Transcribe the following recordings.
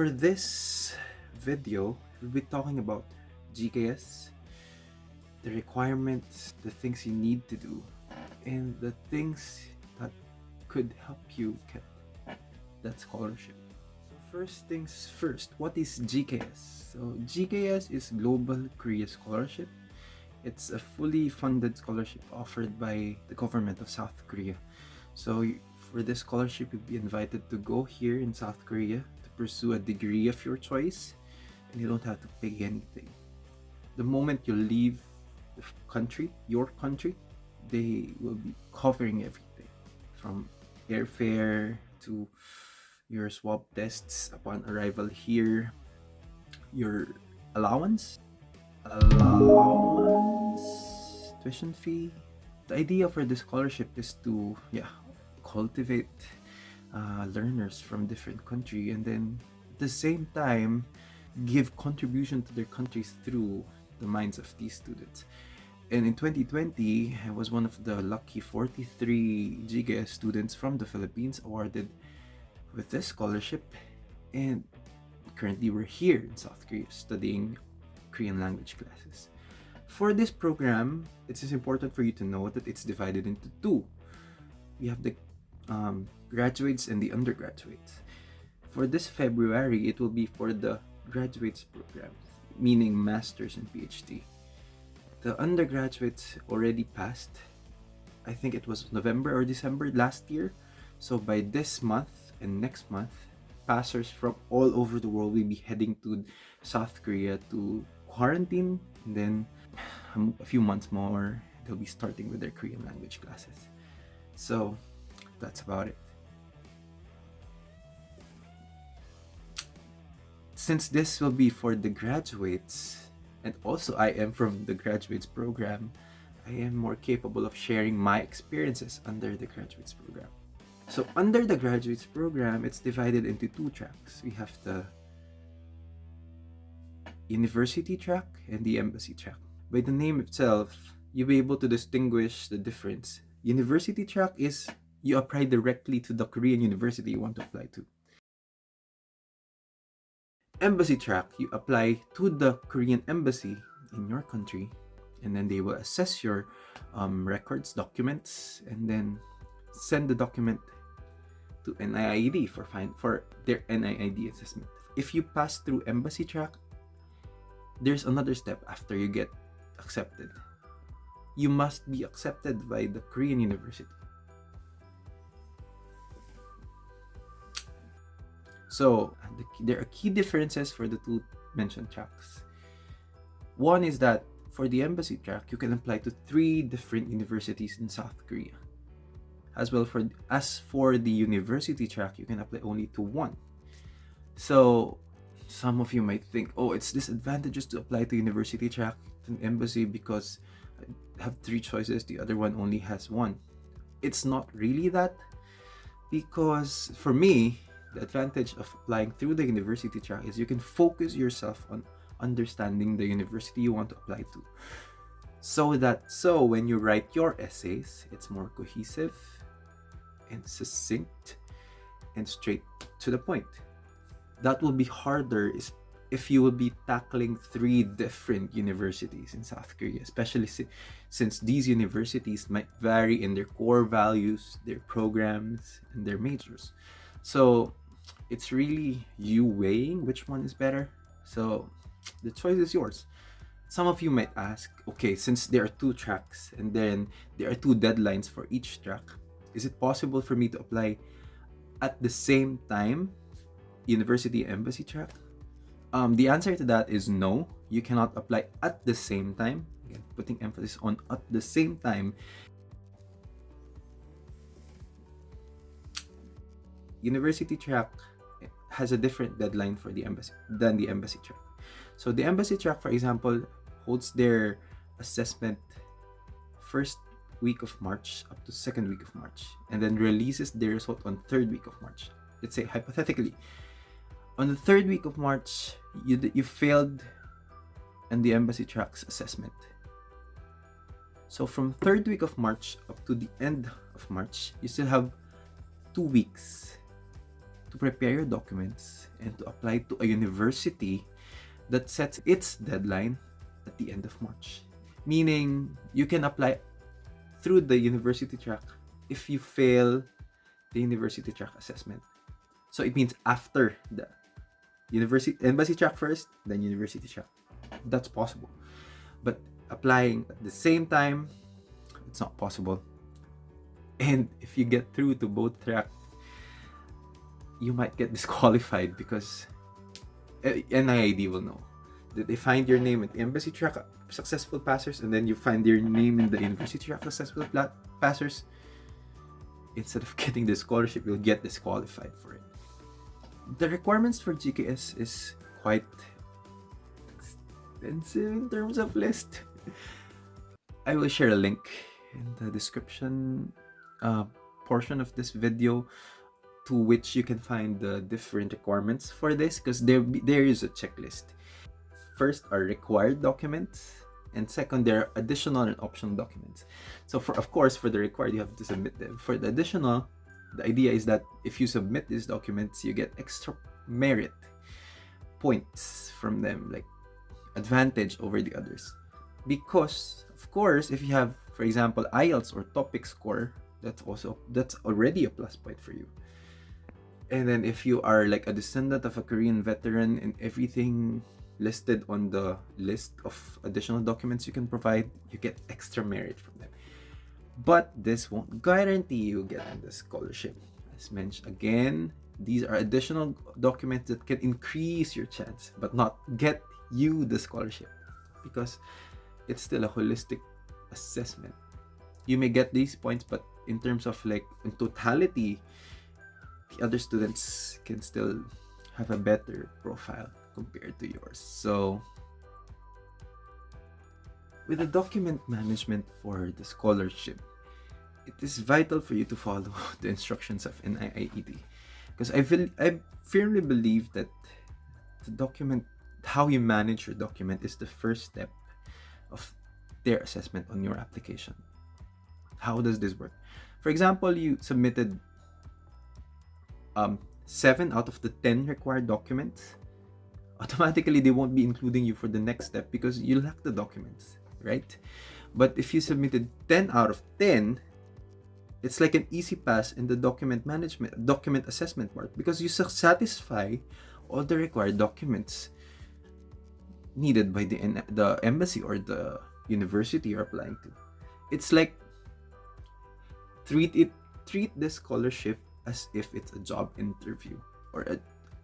for this video, we'll be talking about GKS, the requirements, the things you need to do, and the things that could help you get that scholarship. So first things first, what is GKS? So GKS is Global Korea Scholarship. It's a fully funded scholarship offered by the government of South Korea. So for this scholarship, you'll be invited to go here in South Korea to pursue a degree of your choice, and you don't have to pay anything. The moment you leave the country, your country, they will be covering everything from airfare to your swab tests upon arrival here, your allowance, tuition fee. The idea for this scholarship is to cultivate learners from different country, and then at the same time give contribution to their countries through the minds of these students. And in 2020, I was one of the lucky 43 GKS students from the Philippines awarded with this scholarship, and currently we're here in South Korea studying Korean language classes. For this program, it is important for you to know that it's divided into two. We have the graduates and the undergraduates. For this February, it will be for the graduates program, meaning masters and Ph.D. The undergraduates already passed. I think it was November or December last year. So by this month and next month, passers from all over the world will be heading to South Korea to quarantine, and then a few months more they'll be starting with their Korean language classes. So that's about it. Since this will be for the graduates, and also I am from the graduates program, I am more capable of sharing my experiences under the graduates program. So under the graduates program, it's divided into two tracks. We have the university track and the embassy track. By the name itself, you'll be able to distinguish the difference. University track is you apply directly to the Korean university you want to apply to. Embassy track, you apply to the Korean embassy in your country, and then they will assess your records, documents, and then send the document to NIIED for their NIIED assessment. If you pass through embassy track, there's another step after you get accepted. You must be accepted by the Korean university. So there are key differences for the two mentioned tracks. One is that for the embassy track, you can apply to 3 different universities in South Korea. As for the university track, you can apply only to 1. So some of you might think, oh, it's disadvantageous to apply to university track and embassy because I have 3 choices, the other one only has 1. It's not really that, because for me, the advantage of applying through the university track is you can focus yourself on understanding the university you want to apply to. So when you write your essays, it's more cohesive and succinct and straight to the point. That will be harder if you will be tackling 3 different universities in South Korea, especially since these universities might vary in their core values, their programs, and their majors. So it's really you weighing which one is better. So the choice is yours. Some of you might ask, okay, since there are 2 tracks and then there are 2 deadlines for each track, is it possible for me to apply at the same time university embassy track? The answer to that is no. You cannot apply at the same time. Again, putting emphasis on at the same time. University track has a different deadline for the embassy than the embassy track. So the embassy track, for example, holds their assessment first week of March up to second week of March, and then releases their result on third week of March. Let's say hypothetically, on the third week of March, you failed in the embassy track's assessment. So from third week of March up to the end of March, you still have 2 weeks to prepare your documents and to apply to a university that sets its deadline at the end of March. Meaning, you can apply through the university track if you fail the university track assessment. So it means after the university embassy track first, then university track. That's possible. But applying at the same time, it's not possible. And if you get through to both track, you might get disqualified because NIIED will know that they find your name at the embassy track successful passers, and then you find your name in the university track successful passers. Instead of getting the scholarship, you'll get disqualified for it. The requirements for GKS is quite extensive in terms of list. I will share a link in the description portion of this video to which you can find the different requirements for this, because there is a checklist. First are required documents, and second there are additional and optional documents. So of course for the required, you have to submit them. For the additional, the idea is that if you submit these documents, you get extra merit points from them, like advantage over the others. Because of course, if you have, for example, IELTS or TOPIK score, that's already a plus point for you. And then if you are like a descendant of a Korean veteran and everything listed on the list of additional documents you can provide, you get extra merit from them. But this won't guarantee you getting the scholarship. As mentioned again, these are additional documents that can increase your chance, but not get you the scholarship, because it's still a holistic assessment. You may get these points, but in terms of like in totality, the other students can still have a better profile compared to yours. So with the document management for the scholarship, it is vital for you to follow the instructions of NIIED, because I firmly believe that the document, how you manage your document, is the first step of their assessment on your application. How does this work? For example, you submitted 7 out of the 10 required documents. Automatically they won't be including you for the next step because you lack the documents, right? But if you submitted 10 out of 10, it's like an easy pass in the document assessment part, because you satisfy all the required documents needed by the embassy or the university you're applying to. It's like treat the scholarship as if it's a job interview or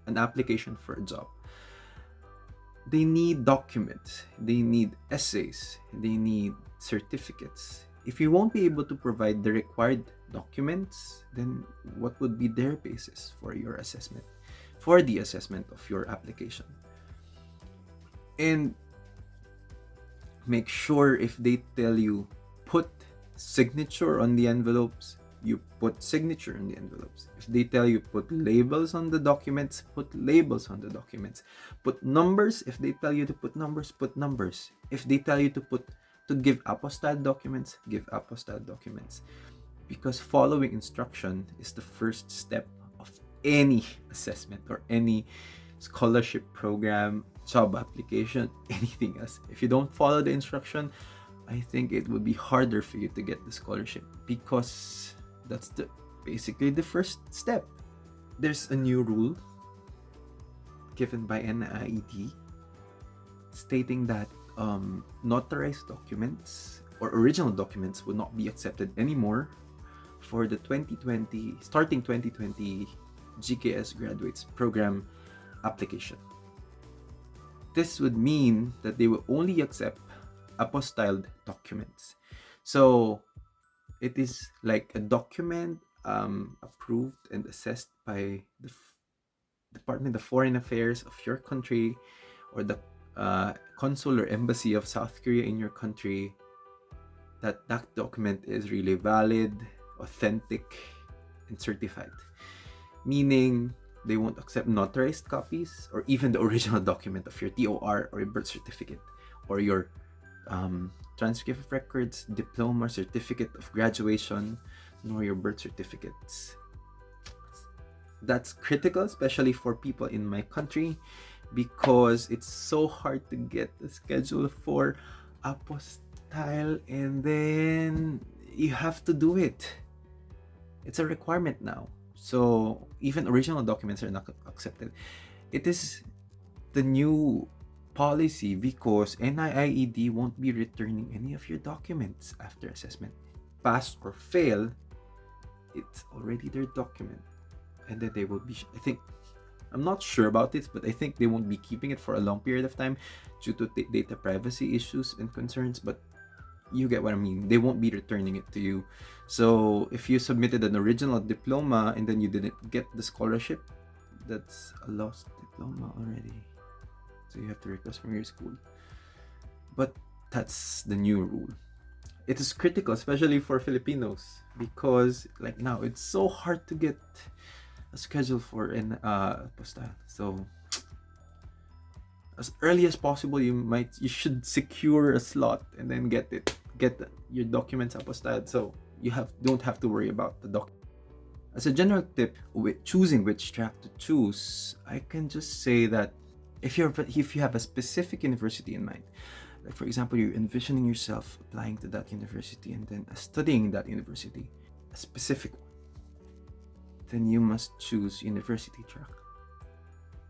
an application for a job. They need documents, they need essays, they need certificates. If you won't be able to provide the required documents, then what would be their basis for your assessment, for the assessment of your application? And make sure if they tell you put signature on the envelopes, you put signature on the envelopes. If they tell you put labels on the documents, put labels on the documents. Put numbers. If they tell you to put numbers, put numbers. If they tell you to give apostille documents, give apostille documents. Because following instruction is the first step of any assessment or any scholarship program, job application, anything else. If you don't follow the instruction, I think it would be harder for you to get the scholarship, because that's basically the first step. There's a new rule given by NIIED stating that notarized documents or original documents will not be accepted anymore for the starting 2020 GKS Graduates Program application. This would mean that they will only accept apostilled documents. So it is like a document approved and assessed by the Department of Foreign Affairs of your country, or the consul or embassy of South Korea in your country, that document is really valid, authentic, and certified. Meaning they won't accept notarized copies or even the original document of your TOR or your birth certificate or your transcript of records, diploma, certificate of graduation, nor your birth certificates. That's critical, especially for people in my country, because it's so hard to get a schedule for apostille, and then you have to do it. It's a requirement now. So even original documents are not accepted. It is the new policy because NIIED won't be returning any of your documents after assessment. Pass or fail, it's already their document. And then they will be, I think, I'm not sure about this, but I think they won't be keeping it for a long period of time due to data privacy issues and concerns. But you get what I mean. They won't be returning it to you. So if you submitted an original diploma and then you didn't get the scholarship, that's a lost diploma already. So you have to request from your school. But that's the new rule. It is critical, especially for Filipinos, because like now it's so hard to get a schedule for an apostille. So as early as possible, you should secure a slot and then get your documents apostilled, so you don't have to worry about the doc. As a general tip with choosing which track to choose, I can just say that if you have a specific university in mind, like for example, you're envisioning yourself applying to that university and then studying that university, a specific one, then you must choose university track,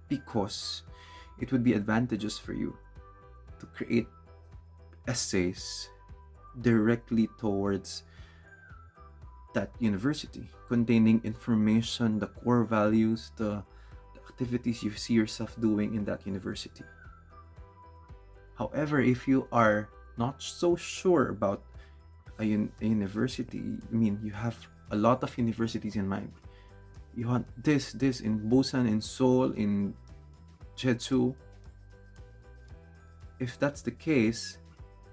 because it would be advantageous for you to create essays directly towards that university, containing information, the core values, the activities you see yourself doing in that university. However, if you are not so sure about a university, I mean, you have a lot of universities in mind. You want this in Busan, in Seoul, in Jeju. If that's the case,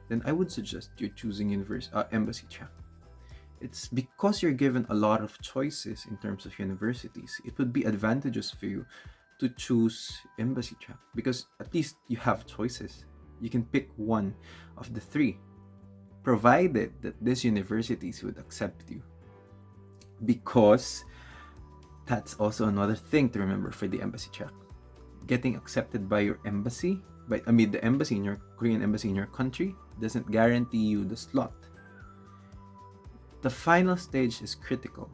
then I would suggest you're choosing embassy track. It's because you're given a lot of choices in terms of universities. It would be advantageous for you to choose embassy track because at least you have choices. You can pick one of the three, provided that these universities would accept you. Because that's also another thing to remember for the embassy track. Getting accepted by your embassy, the embassy in your Korean embassy in your country, doesn't guarantee you the slot. The final stage is critical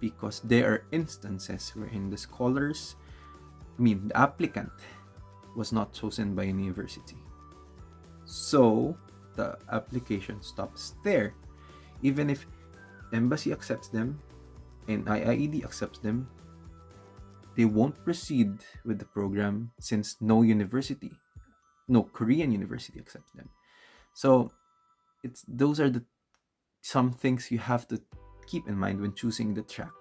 because there are instances wherein the applicant was not chosen by a university. So the application stops there. Even if embassy accepts them and NIIED accepts them, they won't proceed with the program since no Korean university accepts them. So those are some things you have to keep in mind when choosing the track.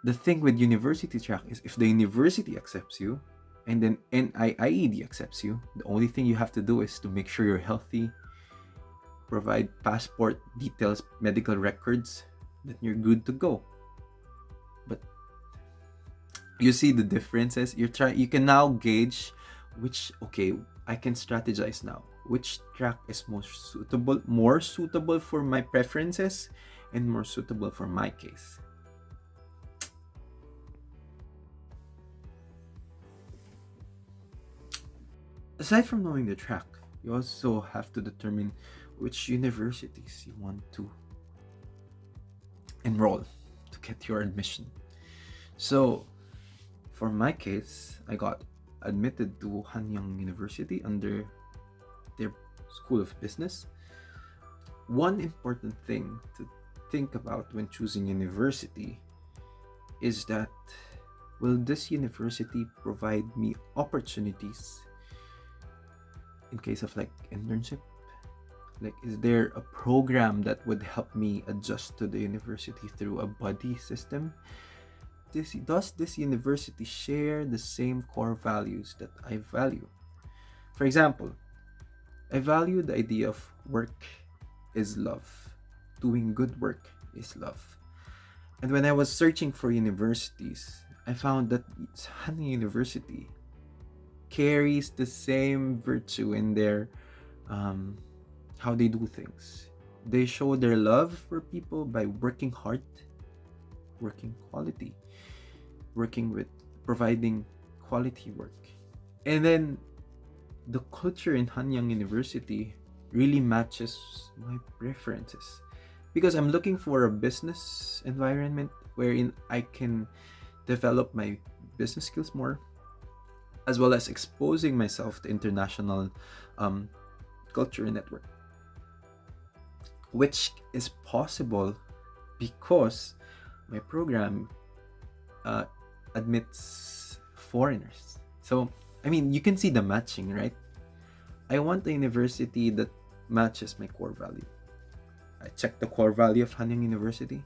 The thing with university track is if the university accepts you and then NIIED accepts you, the only thing you have to do is to make sure you're healthy, provide passport details, medical records, then you're good to go. But you see the differences. You can now gauge I can strategize now. Which track is more suitable for my preferences and more suitable for my case. Aside from knowing the track, you also have to determine which universities you want to enroll to get your admission. So, for my case, I got admitted to Hanyang University under their School of Business. One important thing to think about when choosing university is that will this university provide me opportunities in case of internship? Is there a program that would help me adjust to the university through a buddy system? Does this university share the same core values that I value? For example, I value the idea of work is love. Doing good work is love. And when I was searching for universities, I found that Hanyang University carries the same virtue in their how they do things. They show their love for people by working hard, working quality. working with providing quality work. And then the culture in Hanyang University really matches my preferences because I'm looking for a business environment wherein I can develop my business skills more, as well as exposing myself to international culture and network, which is possible because my program uh, admits foreigners. So, I mean, you can see the matching, right? I want a university that matches my core value. I check the core value of Hanyang University.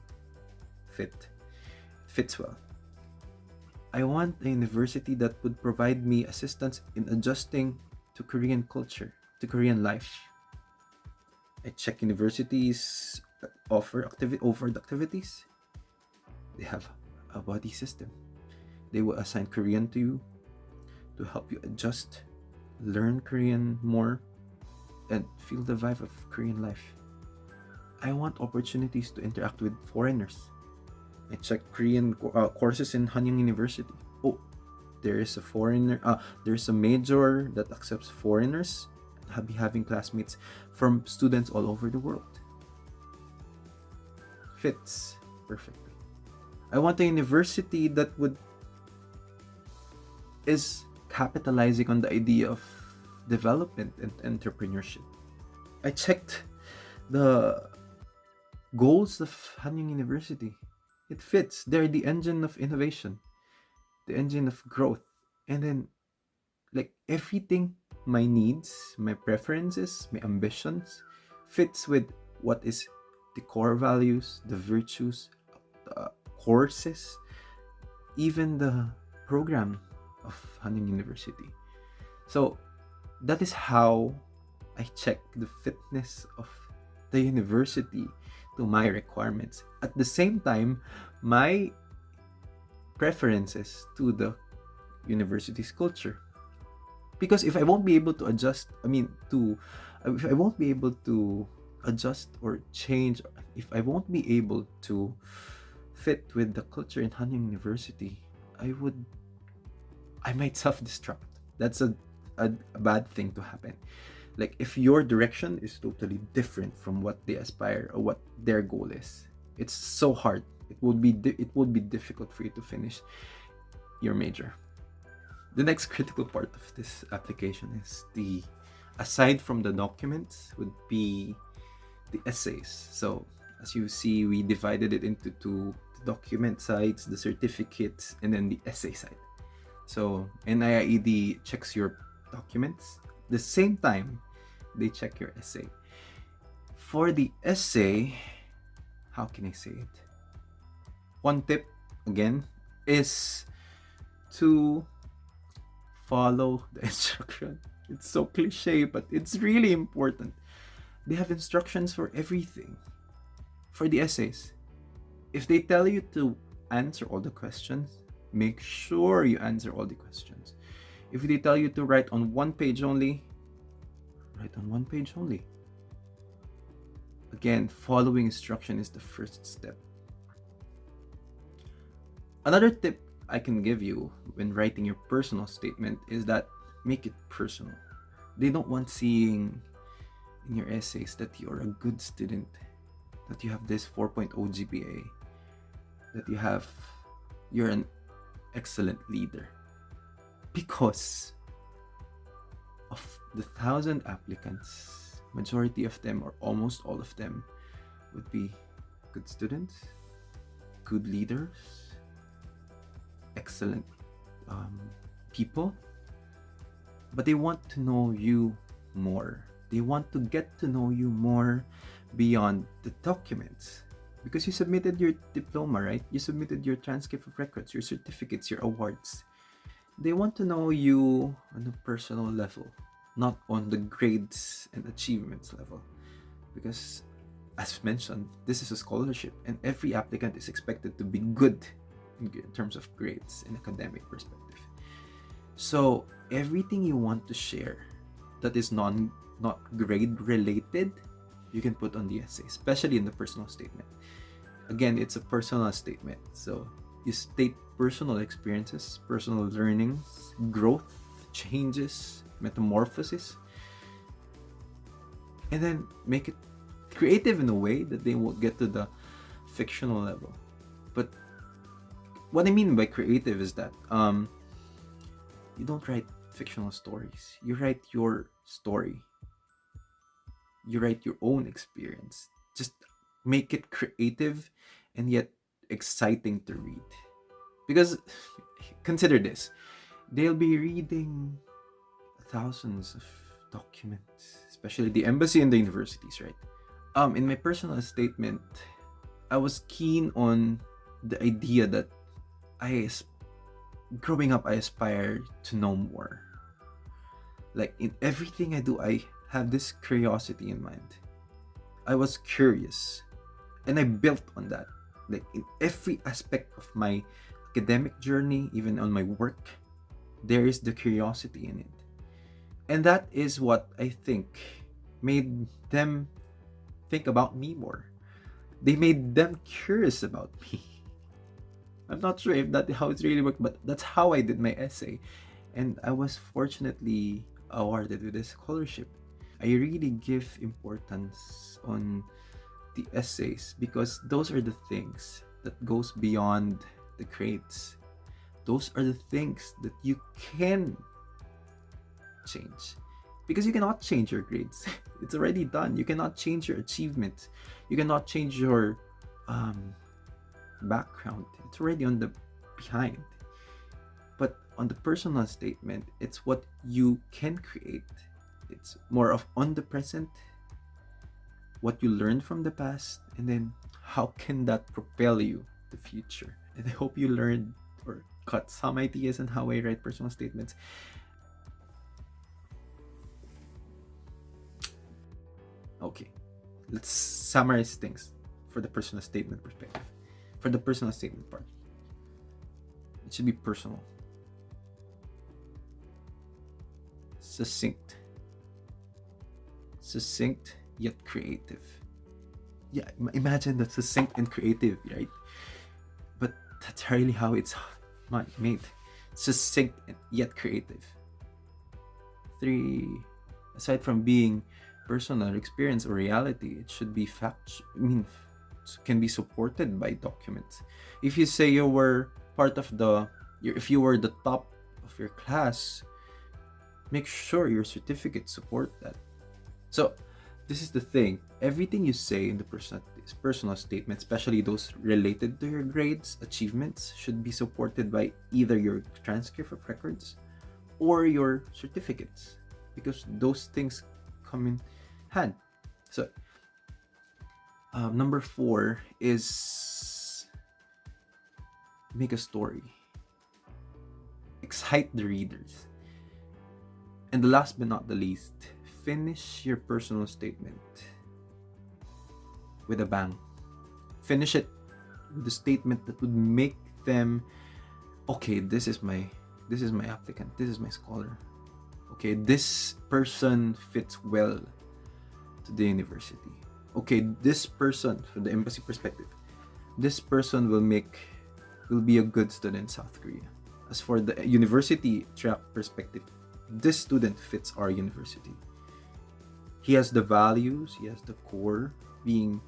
Fits well. I want a university that would provide me assistance in adjusting to Korean culture, to Korean life. I check universities that offered activities. They have a buddy system. They will assign Korean to you to help you adjust, learn Korean more, and feel the vibe of Korean life. I want opportunities to interact with foreigners. I checked Korean courses in Hanyang University. Oh, there is a foreigner. There's a major that accepts foreigners. I'll be having classmates from students all over the world. Fits perfectly. I want a university that is capitalizing on the idea of development and entrepreneurship. I checked the goals of Hanyang University. It fits. They're the engine of innovation, the engine of growth. And then, like, everything, my needs, my preferences, my ambitions, fits with what is the core values, the virtues, the courses, even the program of Hanyang University. So that is how I check the fitness of the university to my requirements. At the same time, my preferences to the university's culture. Because if I won't be able to adjust, if I won't be able to adjust or change, if I won't be able to fit with the culture in Hanyang University, I might self-destruct. That's a bad thing to happen. Like, if your direction is totally different from what they aspire or what their goal is, it's so hard. It would be difficult for you to finish your major. The next critical part of this application is aside from the documents, would be the essays. So as you see, we divided it into two: the document sides, the certificates, and then the essay side. So NIIED checks your documents. The same time, they check your essay. For the essay, how can I say it? One tip, again, is to follow the instruction. It's so cliche, but it's really important. They have instructions for everything. For the essays, if they tell you to answer all the questions, make sure you answer all the questions. If they tell you to write on one page only, write on one page only. Again, following instruction is the first step. Another tip I can give you when writing your personal statement is that make it personal. They don't want seeing in your essays that you're a good student, that you have this 4.0 GPA, that you're an excellent leader. Because of the 1,000 applicants, majority of them or almost all of them would be good students, good leaders, excellent people, but they want to know you more. They want to get to know you more beyond the documents, because you submitted your diploma, right? You submitted your transcript of records, your certificates, your awards. They want to know you on a personal level, not on the grades and achievements level, because as mentioned, this is a scholarship and every applicant is expected to be good in terms of grades and academic perspective. So everything you want to share that is not grade related, you can put on the essay, especially in the personal statement. Again, it's a personal statement, so You state personal experiences, personal learnings, growth, changes, metamorphosis, and then make it creative in a way that they won't get to the fictional level. But what I mean by creative is that you don't write fictional stories. You write your story. You write your own experience. Just make it creative and yet exciting to read. Because consider this, they'll be reading thousands of documents, especially the embassy and the universities, right? In my personal statement, I was keen on the idea that growing up, I aspire to know more. Like in everything I do, I have this curiosity in mind. I was curious, and I built on that. Like in every aspect of my academic journey, even on my work, there is the curiosity in it. And that is what I think made them think about me more. They made them curious about me. I'm not sure if that's how it's really worked, but that's how I did my essay. And I was fortunately awarded with a scholarship. I really give importance on the essays because those are the things that goes beyond the grades. Those are the things that you can change, because you cannot change your grades. It's already done. You cannot change your achievements. You cannot change your background. It's already on the behind. But on the personal statement, it's what you can create. It's more of on the present, what you learned from the past, and then how can that propel you the future. And I hope you learned or got some ideas on how I write personal statements. Okay, let's summarize things for the personal statement perspective. For the personal statement part, it should be personal, succinct yet creative. Yeah, imagine that, succinct and creative, right? But that's really how it's made. Succinct yet creative. 3, aside from being personal experience or reality, it should be can be supported by documents. If you say you were part of if you were the top of your class, make sure your certificates support that. So this is the thing, everything you say in the personal statement, especially those related to your grades, achievements, should be supported by either your transcript of records or your certificates, because those things come in hand. So number 4 is make a story, excite the readers, and the last but not the least, finish your personal statement with a bang. Finish it with a statement that would make them, okay, this is my applicant, this is my scholar. Okay, this person fits well to the university. Okay, this person, from the embassy perspective, this person will be a good student in South Korea. As for the university track perspective, this student fits our university. He has the values, he has the core being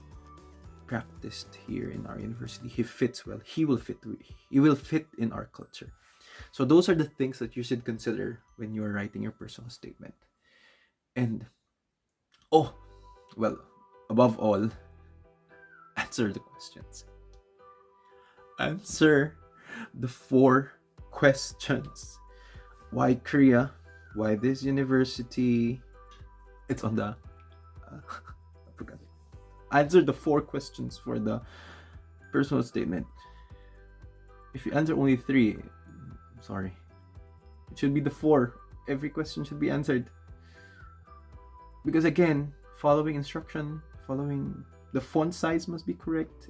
practiced here in our university. He fits well. He will fit in our culture. So those are the things that you should consider when you're writing your personal statement. And above all, answer the questions. Answer the 4 questions. Why Korea? Why this university? It's on the I forgot. Answer the 4 questions for the personal statement. If you answer only 3, I'm sorry. It should be the 4. Every question should be answered. Because again, following instruction, following the font size must be correct.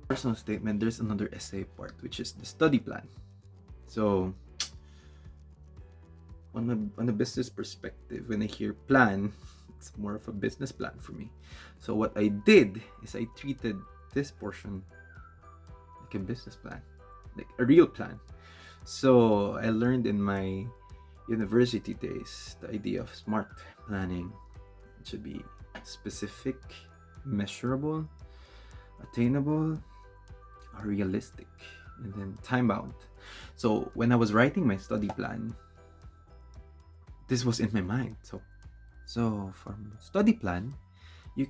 Personal statement, there's another essay part, which is the study plan. So on a business perspective, when I hear plan, It's more of a business plan for me. So what I did is I treated this portion like a business plan, like a real plan. So I learned in my university days the idea of smart planning. It should be specific, measurable, attainable, realistic, and then time bound. So when I was writing my study plan, this was in my mind. So from study plan, you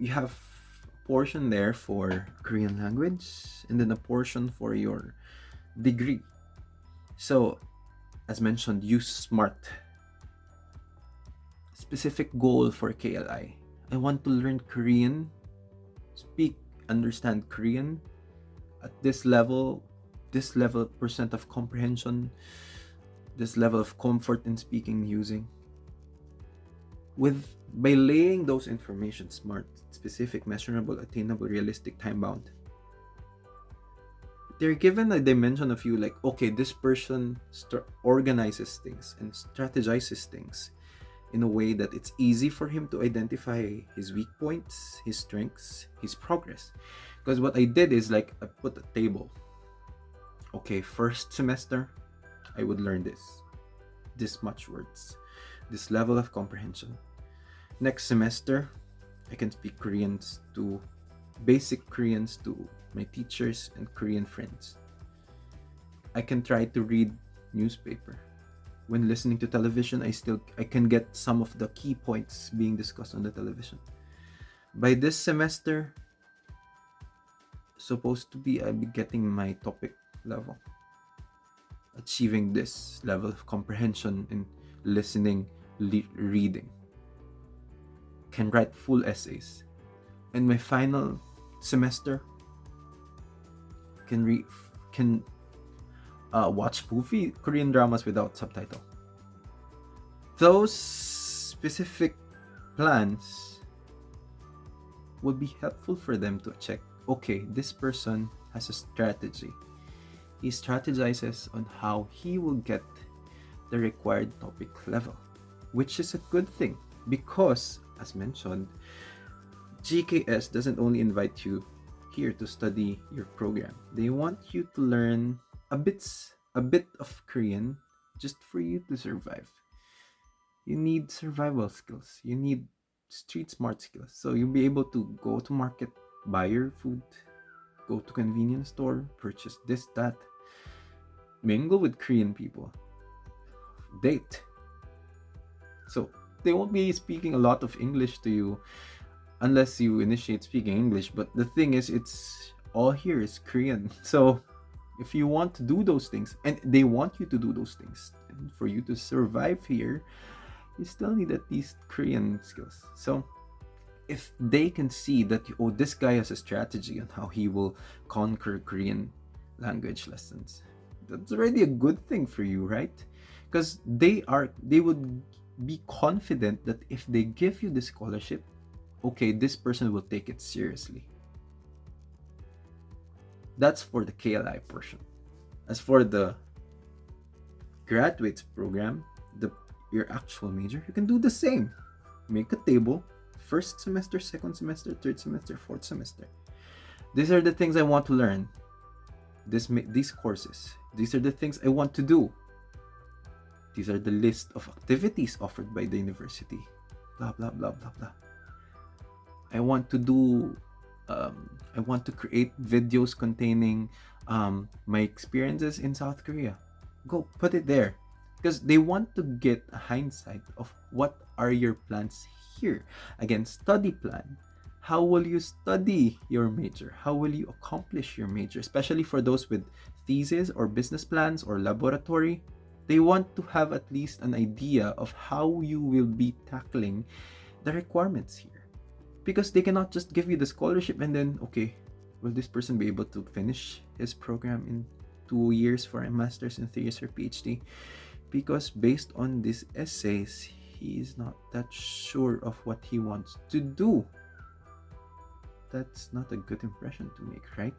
have a portion there for Korean language and then a portion for your degree. So as mentioned, use SMART. Specific goal for KLI. I want to learn Korean, speak, understand Korean at this level percent of comprehension, this level of comfort in speaking, using. By laying those information, SMART, specific, measurable, attainable, realistic, time bound, they're given a dimension of you, like, okay, this person organizes things and strategizes things in a way that it's easy for him to identify his weak points, his strengths, his progress. Because what I did is, like, I put a table. Okay, first semester, I would learn this much words, this level of comprehension. Next semester, I can speak basic Koreans to my teachers and Korean friends. I can try to read newspaper. When listening to television, I can get some of the key points being discussed on the television. By this semester, supposed to be, I'll be getting my topic level, achieving this level of comprehension in listening, reading. Can write full essays. And my final semester, can watch Korean dramas without subtitle. Those specific plans would be helpful for them to check, okay, this person has a strategy. He strategizes on how he will get the required topic level, which is a good thing because, as mentioned, GKS doesn't only invite you here to study your program. They want you to learn a bit of Korean just for you to survive. You need survival skills. You need street smart skills. So you'll be able to go to market, buy your food, go to convenience store, purchase this, that, mingle with Korean people, date. So they won't be speaking a lot of English to you unless you initiate speaking English. But the thing is, it's all here is Korean. So if you want to do those things, and they want you to do those things, and for you to survive here, you still need at least Korean skills. So if they can see that, oh, this guy has a strategy on how he will conquer Korean language lessons, that's already a good thing for you, right? Because they would be confident that if they give you the scholarship, okay, this person will take it seriously. That's for the KLI portion. As for the graduates program, your actual major, you can do the same. Make a table, first semester, second semester, third semester, fourth semester. These are the things I want to learn. These courses. These are the things I want to do. These are the list of activities offered by the university. Blah, blah, blah, blah, blah. I want to create videos containing my experiences in South Korea. Go put it there. Because they want to get a hindsight of what are your plans here. Again, study plan. How will you study your major? How will you accomplish your major? Especially for those with thesis or business plans or laboratory. They want to have at least an idea of how you will be tackling the requirements here. Because they cannot just give you the scholarship and then, okay, will this person be able to finish his program in 2 years for a master's and 3 years for Ph.D.? Because based on these essays, he is not that sure of what he wants to do. That's not a good impression to make, right?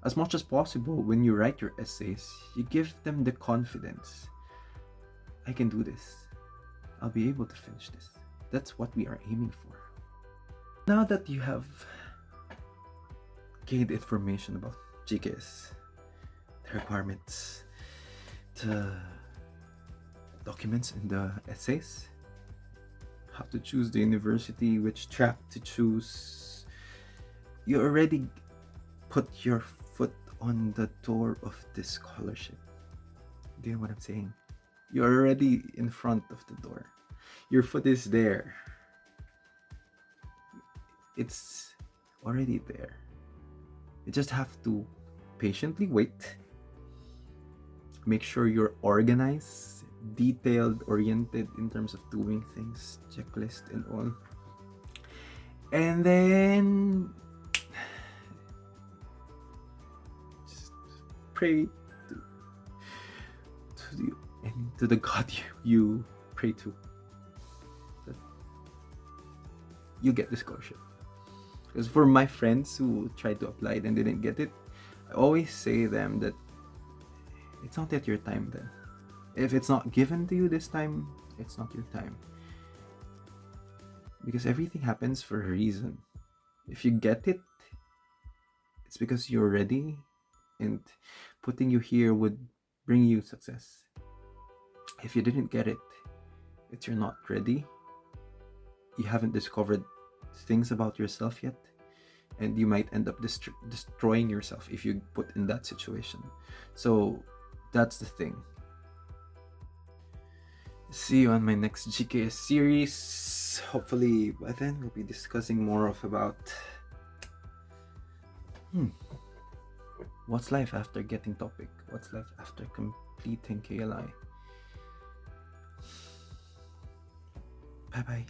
As much as possible, when you write your essays, you give them the confidence. I can do this. I'll be able to finish this. That's what we are aiming for. Now that you have gained information about GKS, the requirements, the documents, and the essays, how to choose the university, which track to choose, you already put your foot on the door of this scholarship. Do you know what I'm saying? You're already in front of the door. Your foot is there. It's already there. You just have to patiently wait. Make sure you're organized, detailed, oriented in terms of doing things, checklist and all. And then just pray to the God you pray to, that you get the scholarship. Because for my friends who tried to apply it and didn't get it, I always say them that it's not yet your time then. If it's not given to you this time, it's not your time. Because everything happens for a reason. If you get it, it's because you're ready, and putting you here would bring you success. If you didn't get it, it's you're not ready. You haven't discovered things about yourself yet, and you might end up destroying yourself if you put in that situation. So that's the thing. See you on my next GKS series. Hopefully by then we'll be discussing more of about what's life after getting topic, what's life after completing KLI. Bye bye.